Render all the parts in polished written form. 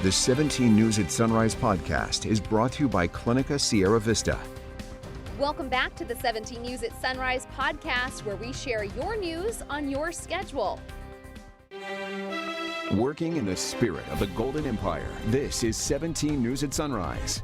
The 17 News at Sunrise podcast is brought to you by Clinica Sierra Vista. Welcome back to the 17 News at Sunrise podcast, where we share your news on your schedule. Working in the spirit of the Golden Empire, this is 17 News at Sunrise.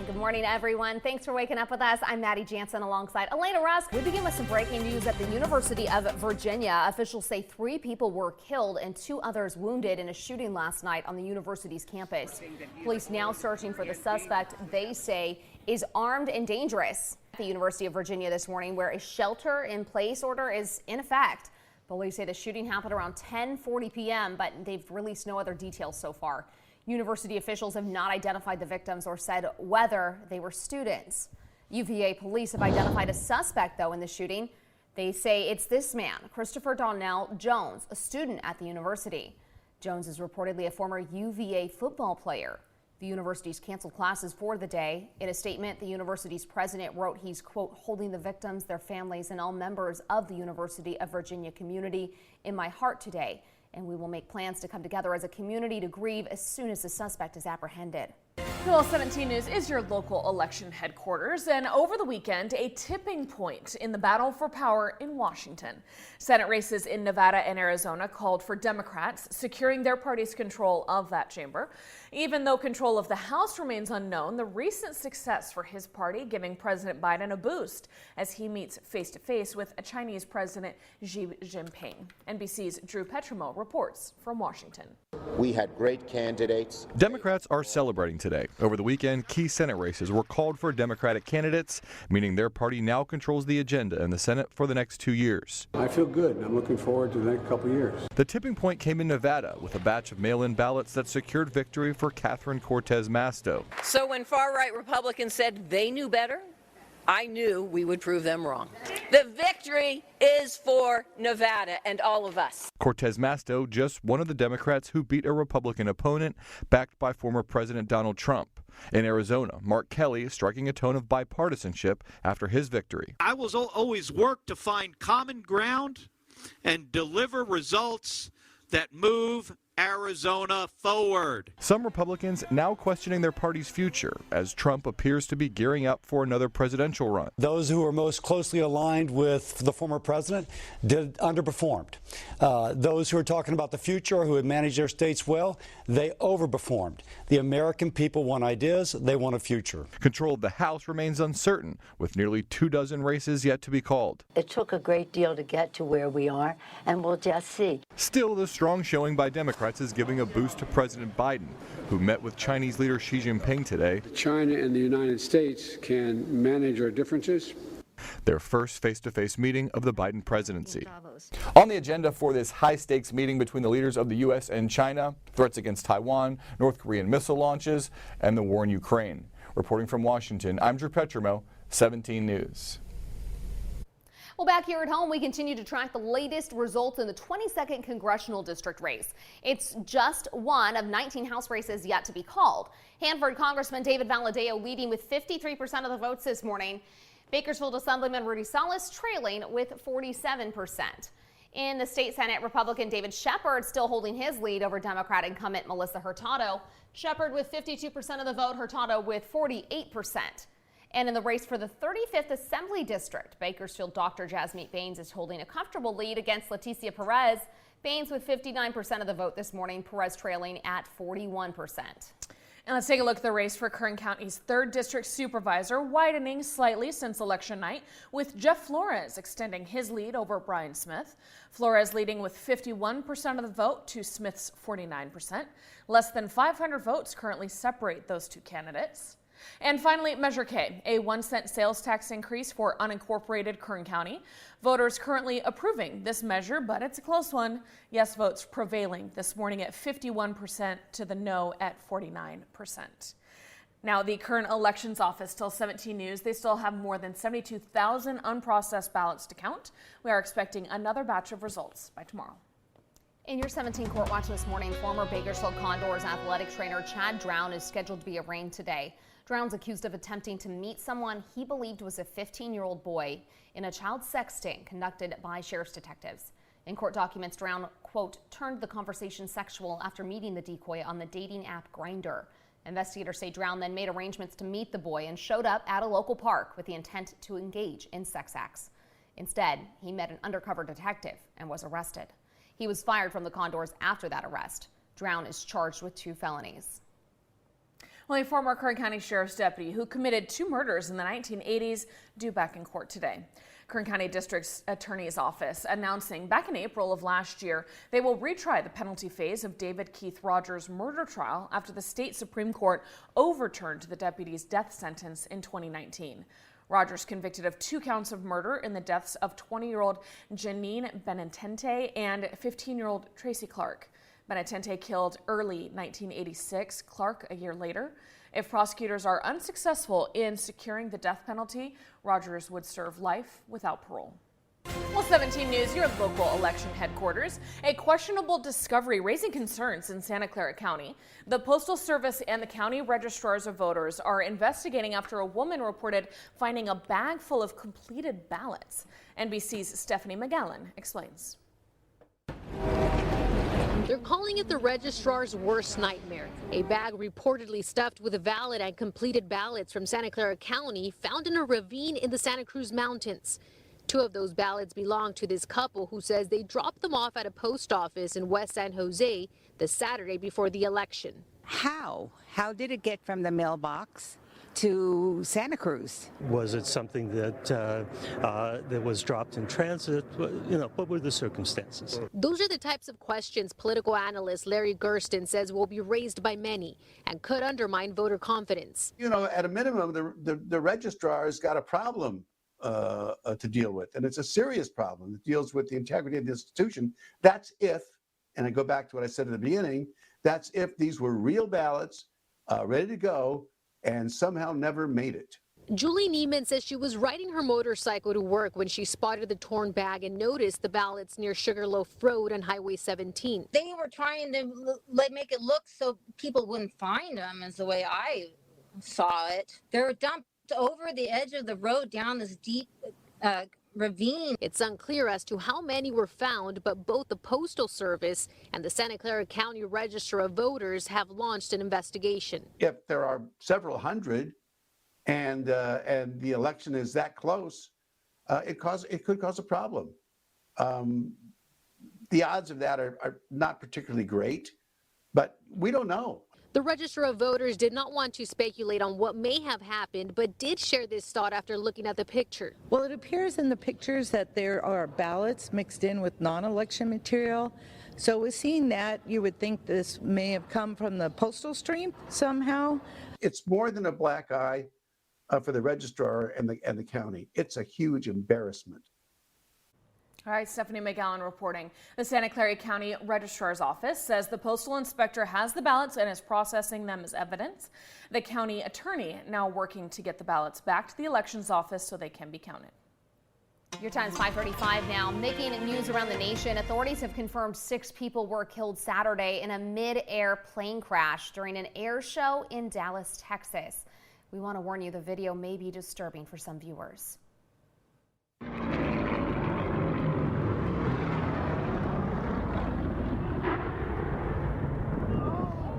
Good morning, everyone. Thanks for waking up with us. I'm Maddie Jansen alongside Elena Rusk. We begin with some breaking news at the University of Virginia. Officials say 3 people were killed and 2 others wounded in a shooting last night on the university's campus. Police now searching for the suspect they say is armed and dangerous. At the University of Virginia this morning, where a shelter-in-place order is in effect. Police say the shooting happened around 10:40 p.m., but they've released no other details so far. University officials have not identified the victims or said whether they were students. UVA police have identified a suspect, though, in the shooting. They say it's this man, Christopher Donnell Jones, a student at the university. Jones is reportedly a former UVA football player. The university's canceled classes for the day. In a statement, the university's president wrote he's, quote, holding the victims, their families, and all members of the University of Virginia community in my heart today. And we will make plans to come together as a community to grieve as soon as the suspect is apprehended. Well, 17 News is your local election headquarters, and over the weekend, a tipping point in the battle for power in Washington. Senate races in Nevada and Arizona called for Democrats securing their party's control of that chamber. Even though control of the House remains unknown, the recent success for his party giving President Biden a boost as he meets face-to-face with Chinese President Xi Jinping. NBC's Drew Petrimo reports from Washington. We had great candidates. Democrats are celebrating today. Over the weekend, key Senate races were called for Democratic candidates, meaning their party now controls the agenda in the Senate for the next 2 years. I feel good. I'm looking forward to the next couple of years. The tipping point came in Nevada with a batch of mail-in ballots that secured victory for Catherine Cortez Masto. So when far-right Republicans said they knew better, I knew we would prove them wrong. The victory is for Nevada and all of us. Cortez Masto, just one of the Democrats who beat a Republican opponent backed by former President Donald Trump. In Arizona, Mark Kelly striking a tone of bipartisanship after his victory. I will always work to find common ground and deliver results that move Arizona forward. Some Republicans now questioning their party's future as Trump appears to be gearing up for another presidential run. Those who are most closely aligned with the former president underperformed. Those who are talking about the future, who have managed their states well, they overperformed. The American people want ideas, they want a future. Control of the House remains uncertain, with nearly 24 races yet to be called. It took a great deal to get to where we are, and we'll just see. Still, the strong showing by Democrats is giving a boost to President Biden, who met with Chinese leader Xi Jinping today. China and the United States can manage our differences. Their first face-to-face meeting of the Biden presidency. On the agenda for this high-stakes meeting between the leaders of the U.S. and China, threats against Taiwan, North Korean missile launches, and the war in Ukraine. Reporting from Washington, I'm Drew Petrimo, 17 News. Well, back here at home, we continue to track the latest results in the 22nd congressional district race. It's just one of 19 House races yet to be called. Hanford Congressman David Valadao leading with 53% of the votes this morning. Bakersfield Assemblyman Rudy Salas trailing with 47%. In the state Senate, Republican David Shepard still holding his lead over Democrat incumbent Melissa Hurtado. Shepard with 52% of the vote, Hurtado with 48%. And in the race for the 35th Assembly District, Bakersfield Dr. Jasmeet Baines is holding a comfortable lead against Leticia Perez. Baines with 59% of the vote this morning, Perez trailing at 41%. And let's take a look at the race for Kern County's 3rd District Supervisor, widening slightly since election night, with Jeff Flores extending his lead over Brian Smith. Flores leading with 51% of the vote to Smith's 49%. Less than 500 votes currently separate those two candidates. And finally, Measure K, a 1-cent sales tax increase for unincorporated Kern County. Voters currently approving this measure, but it's a close one. Yes votes prevailing this morning at 51% to the no at 49%. Now, the Kern Elections Office tells 17 News they still have more than 72,000 unprocessed ballots to count. We are expecting another batch of results by tomorrow. In your 17 Court Watch this morning, former Bakersfield Condors athletic trainer Chad Drown is scheduled to be arraigned today. Drown's accused of attempting to meet someone he believed was a 15-year-old boy in a child sex sting conducted by sheriff's detectives. In court documents, Drown, quote, turned the conversation sexual after meeting the decoy on the dating app Grindr. Investigators say Drown then made arrangements to meet the boy and showed up at a local park with the intent to engage in sex acts. Instead, he met an undercover detective and was arrested. He was fired from the Condors after that arrest. Drown is charged with 2 felonies. Well, a former Kern County Sheriff's deputy who committed 2 murders in the 1980s due back in court today. Kern County District Attorney's Office announcing back in April of last year they will retry the penalty phase of David Keith Rogers' murder trial after the state Supreme Court overturned the deputy's death sentence in 2019. Rogers convicted of 2 counts of murder in the deaths of 20-year-old Janine Benitente and 15-year-old Tracy Clark. Benitente killed early 1986, Clark a year later. If prosecutors are unsuccessful in securing the death penalty, Rogers would serve life without parole. Well, 17 News, your local election headquarters. A questionable discovery raising concerns in Santa Clara County. The Postal Service and the county registrars of voters are investigating after a woman reported finding a bag full of completed ballots. NBC's Stephanie McGowan explains. They're calling it the registrar's worst nightmare. A bag reportedly stuffed with valid and completed ballots from Santa Clara County found in a ravine in the Santa Cruz Mountains. 2 of those ballots belong to this couple who says they dropped them off at a post office in West San Jose the Saturday before the election. How did it get from the mailbox to Santa Cruz? Was it something that was dropped in transit? What were the circumstances? Those are the types of questions political analyst Larry Gersten says will be raised by many and could undermine voter confidence. At a minimum, the registrar's got a problem to deal with, and it's a serious problem. It deals with the integrity of the institution. That's if, and I go back to what I said at the beginning, that's if these were real ballots, ready to go, and somehow never made it. Julie Neiman says she was riding her motorcycle to work when she spotted the torn bag and noticed the ballots near Sugarloaf Road on Highway 17. They were trying to make it look so people wouldn't find them, is the way I saw it. They were dumped over the edge of the road down this deep ravine. It's unclear as to how many were found, but both the Postal Service and the Santa Clara County Register of Voters have launched an investigation. If there are several hundred and the election is that close, it could cause a problem. The odds of that are not particularly great, but we don't know. The Register of Voters did not want to speculate on what may have happened, but did share this thought after looking at the picture. Well, it appears in the pictures that there are ballots mixed in with non-election material. So with seeing that, you would think this may have come from the postal stream somehow. It's more than a black eye for the registrar and the county. It's a huge embarrassment. All right, Stephanie McGowan reporting. The Santa Clara County Registrar's Office says the postal inspector has the ballots and is processing them as evidence. The county attorney now working to get the ballots back to the elections office so they can be counted. Your time's 5:35 now. Making news around the nation, authorities have confirmed 6 people were killed Saturday in a mid-air plane crash during an air show in Dallas, Texas. We want to warn you, the video may be disturbing for some viewers.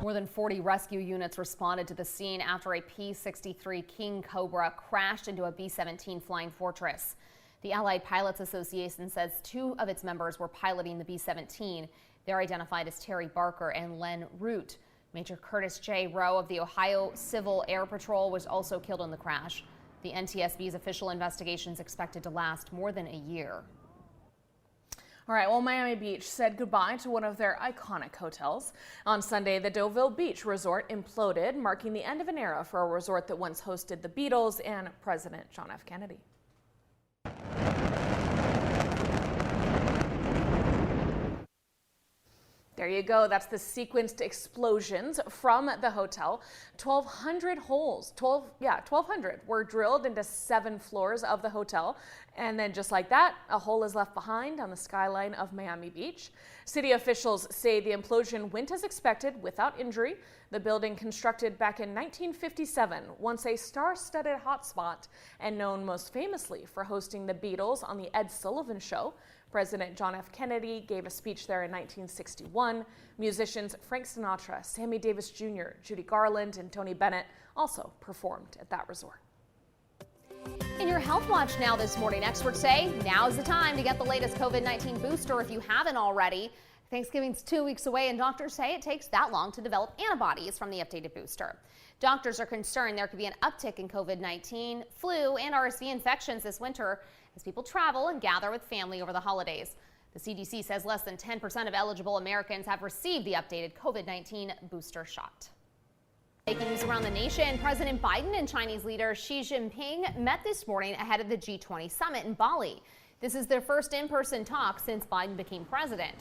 More than 40 rescue units responded to the scene after a P-63 King Cobra crashed into a B-17 Flying Fortress. The Allied Pilots Association says 2 of its members were piloting the B-17. They're identified as Terry Barker and Len Root. Major Curtis J. Rowe of the Ohio Civil Air Patrol was also killed in the crash. The NTSB's official investigation is expected to last more than a year. All right, well, Miami Beach said goodbye to one of their iconic hotels. On Sunday, the Deauville Beach Resort imploded, marking the end of an era for a resort that once hosted the Beatles and President John F. Kennedy. There you go. That's the sequenced explosions from the hotel. 1,200 holes, 1,200 were drilled into 7 floors of the hotel. And then just like that, a hole is left behind on the skyline of Miami Beach. City officials say the implosion went as expected without injury. The building, constructed back in 1957, once a star-studded hotspot and known most famously for hosting the Beatles on the Ed Sullivan Show. President John F. Kennedy gave a speech there in 1961. Musicians Frank Sinatra, Sammy Davis Jr., Judy Garland, and Tony Bennett also performed at that resort. In your Health Watch now this morning, experts say now's the time to get the latest COVID-19 booster if you haven't already. Thanksgiving's 2 weeks away, and doctors say it takes that long to develop antibodies from the updated booster. Doctors are concerned there could be an uptick in COVID-19, flu, and RSV infections this winter as people travel and gather with family over the holidays. The CDC says less than 10% of eligible Americans have received the updated COVID-19 booster shot. Making news around the nation, President Biden and Chinese leader Xi Jinping met this morning ahead of the G20 summit in Bali. This is their first in-person talk since Biden became president.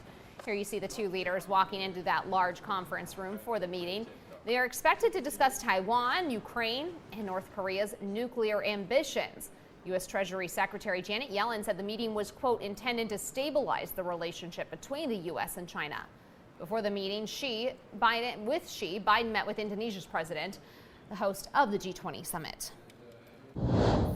Here you see the two leaders walking into that large conference room for the meeting. They are expected to discuss Taiwan, Ukraine, and North Korea's nuclear ambitions. U.S. Treasury Secretary Janet Yellen said the meeting was, quote, intended to stabilize the relationship between the U.S. and China. Before the meeting, Biden met with Indonesia's president, the host of the G20 summit.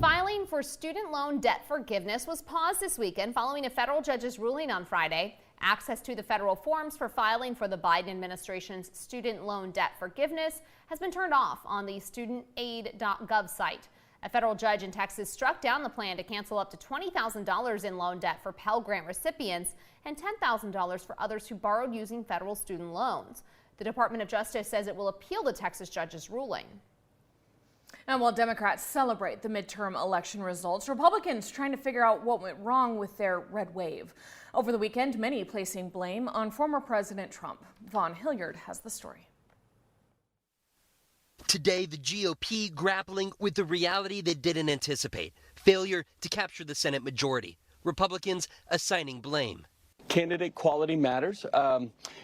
Filing for student loan debt forgiveness was paused this weekend following a federal judge's ruling on Friday. Access to the federal forms for filing for the Biden administration's student loan debt forgiveness has been turned off on the studentaid.gov site. A federal judge in Texas struck down the plan to cancel up to $20,000 in loan debt for Pell Grant recipients and $10,000 for others who borrowed using federal student loans. The Department of Justice says it will appeal the Texas judge's ruling. And while Democrats celebrate the midterm election results, Republicans trying to figure out what went wrong with their red wave. Over the weekend, many placing blame on former President Trump. Vaughn Hilliard has the story. Today, the GOP grappling with the reality they didn't anticipate: failure to capture the Senate majority. Republicans assigning blame. Candidate quality matters.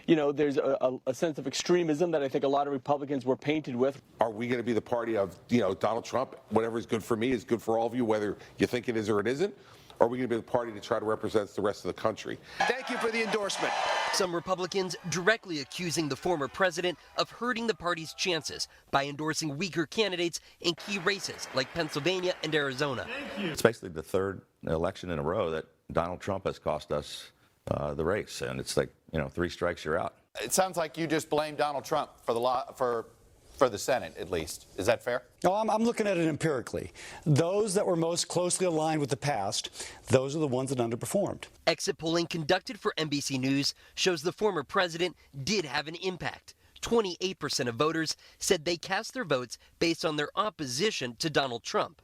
There's a sense of extremism that I think a lot of Republicans were painted with. Are we going to be the party of, Donald Trump? Whatever is good for me is good for all of you, whether you think it is or it isn't? Or are we going to be the party to try to represent the rest of the country? Thank you for the endorsement. Some Republicans directly accusing the former president of hurting the party's chances by endorsing weaker candidates in key races like Pennsylvania and Arizona. It's basically the third election in a row that Donald Trump has cost us the race, and it's like, 3 strikes, you're out. It sounds like you just blame Donald Trump for the Senate, at least. Is that fair? No, I'm looking at it empirically. Those that were most closely aligned with the past, those are the ones that underperformed. Exit polling conducted for NBC News shows the former president did have an impact. 28% of voters said they cast their votes based on their opposition to Donald Trump.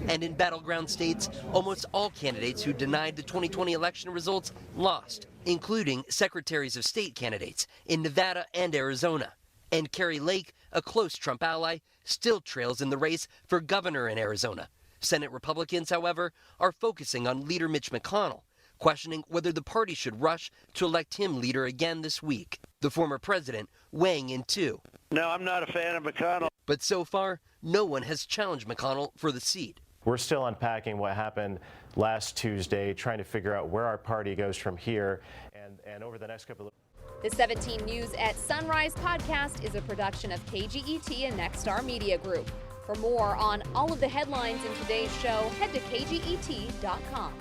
And in battleground states, almost all candidates who denied the 2020 election results lost, including secretaries of state candidates in Nevada and Arizona. And Carrie Lake, a close Trump ally, still trails in the race for governor in Arizona. Senate Republicans, however, are focusing on leader Mitch McConnell, questioning whether the party should rush to elect him leader again this week. The former president weighing in too. No, I'm not a fan of McConnell. But so far, no one has challenged McConnell for the seat. We're still unpacking what happened last Tuesday, trying to figure out where our party goes from here. And over the next couple of... The 17 News at Sunrise podcast is a production of KGET and Nexstar Media Group. For more on all of the headlines in today's show, head to kget.com.